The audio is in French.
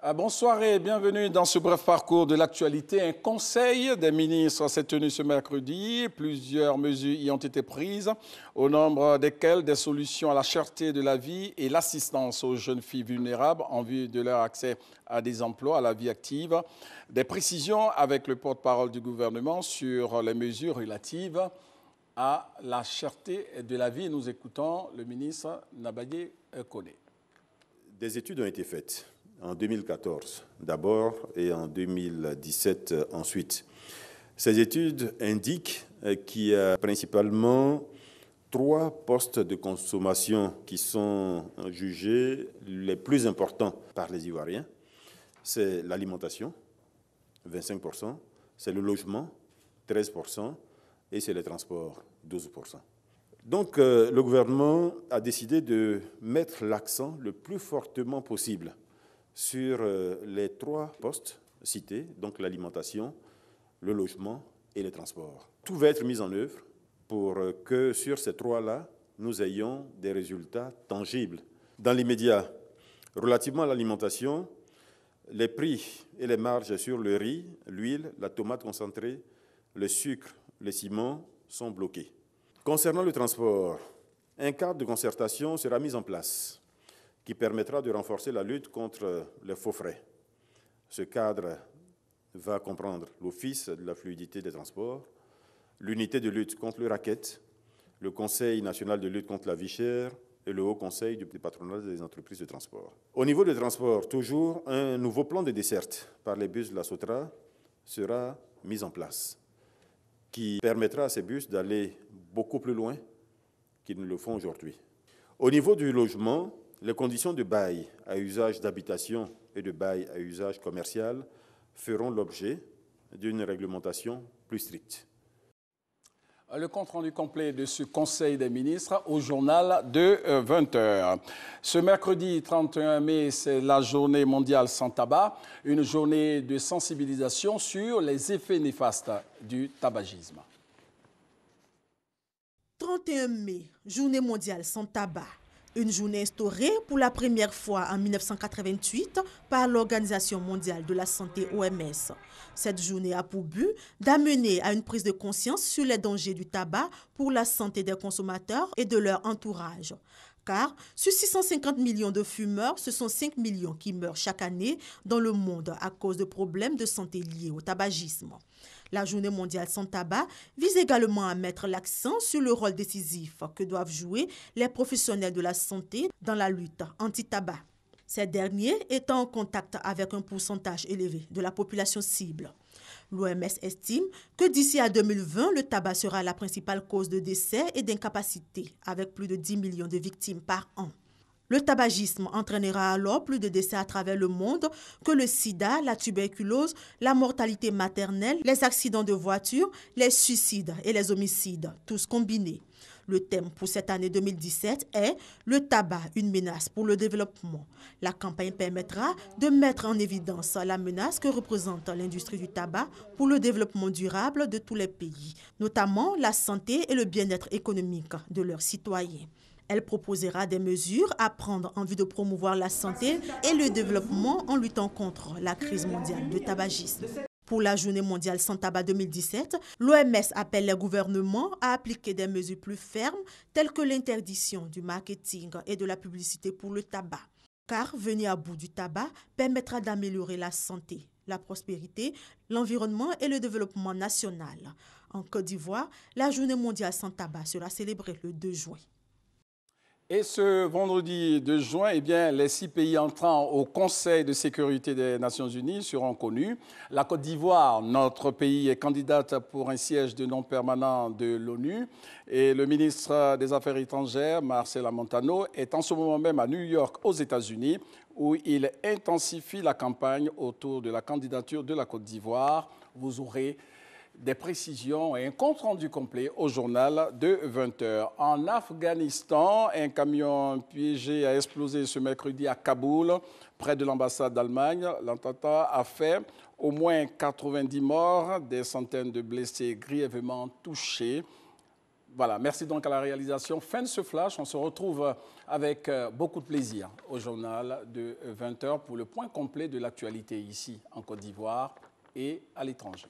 Bonsoir et bienvenue dans ce bref parcours de l'actualité. Un conseil des ministres s'est tenu ce mercredi. Plusieurs mesures y ont été prises, au nombre desquelles des solutions à la cherté de la vie et l'assistance aux jeunes filles vulnérables en vue de leur accès à des emplois, à la vie active. Des précisions avec le porte-parole du gouvernement sur les mesures relatives à la cherté de la vie. Nous écoutons le ministre Nabayé Koné. Des études ont été faites. En 2014 d'abord et en 2017 ensuite. Ces études indiquent qu'il y a principalement 3 postes de consommation qui sont jugés les plus importants par les Ivoiriens. C'est l'alimentation, 25%, c'est le logement, 13%, et c'est les transports, 12%. Donc le gouvernement a décidé de mettre l'accent le plus fortement possible sur les 3 postes cités, donc l'alimentation, le logement et les transports. Tout va être mis en œuvre pour que sur ces 3-là, nous ayons des résultats tangibles. Dans l'immédiat, relativement à l'alimentation, les prix et les marges sur le riz, l'huile, la tomate concentrée, le sucre, le ciment sont bloqués. Concernant le transport, un cadre de concertation sera mis en place qui permettra de renforcer la lutte contre les faux frais. Ce cadre va comprendre l'Office de la fluidité des transports, l'unité de lutte contre le racket, le Conseil national de lutte contre la vie chère et le Haut Conseil du patronat des entreprises de transport. Au niveau des transports, toujours, un nouveau plan de desserte par les bus de la Sotra sera mis en place, qui permettra à ces bus d'aller beaucoup plus loin qu'ils ne le font aujourd'hui. Au niveau du logement, les conditions de bail à usage d'habitation et de bail à usage commercial feront l'objet d'une réglementation plus stricte. Le compte-rendu complet de ce Conseil des ministres au journal de 20h. Ce mercredi 31 mai, c'est la journée mondiale sans tabac, une journée de sensibilisation sur les effets néfastes du tabagisme. 31 mai, journée mondiale sans tabac. Une journée instaurée pour la première fois en 1988 par l'Organisation mondiale de la santé OMS. Cette journée a pour but d'amener à une prise de conscience sur les dangers du tabac pour la santé des consommateurs et de leur entourage. Car sur 650 millions de fumeurs, ce sont 5 millions qui meurent chaque année dans le monde à cause de problèmes de santé liés au tabagisme. La journée mondiale sans tabac vise également à mettre l'accent sur le rôle décisif que doivent jouer les professionnels de la santé dans la lutte anti-tabac. Ces derniers étant en contact avec un pourcentage élevé de la population cible. L'OMS estime que d'ici à 2020, le tabac sera la principale cause de décès et d'incapacité, avec plus de 10 millions de victimes par an. Le tabagisme entraînera alors plus de décès à travers le monde que le sida, la tuberculose, la mortalité maternelle, les accidents de voiture, les suicides et les homicides, tous combinés. Le thème pour cette année 2017 est « Le tabac, une menace pour le développement ». La campagne permettra de mettre en évidence la menace que représente l'industrie du tabac pour le développement durable de tous les pays, notamment la santé et le bien-être économique de leurs citoyens. Elle proposera des mesures à prendre en vue de promouvoir la santé et le développement en luttant contre la crise mondiale du tabagisme. Pour la Journée mondiale sans tabac 2017, l'OMS appelle les gouvernements à appliquer des mesures plus fermes telles que l'interdiction du marketing et de la publicité pour le tabac. Car venir à bout du tabac permettra d'améliorer la santé, la prospérité, l'environnement et le développement national. En Côte d'Ivoire, la Journée mondiale sans tabac sera célébrée le 2 juin. Et ce vendredi 2 juin, les 6 pays entrant au Conseil de sécurité des Nations Unies seront connus. La Côte d'Ivoire, notre pays, est candidate pour un siège de non permanent de l'ONU. Et le ministre des Affaires étrangères, Marcela Montano, est en ce moment même à New York, aux États-Unis, où il intensifie la campagne autour de la candidature de la Côte d'Ivoire. Vous aurez des précisions et un compte-rendu complet au journal de 20h. En Afghanistan, un camion piégé a explosé ce mercredi à Kaboul, près de l'ambassade d'Allemagne. L'attentat a fait au moins 90 morts, des centaines de blessés grièvement touchés. Voilà, merci donc à la réalisation. Fin de ce flash, on se retrouve avec beaucoup de plaisir au journal de 20h pour le point complet de l'actualité ici en Côte d'Ivoire et à l'étranger.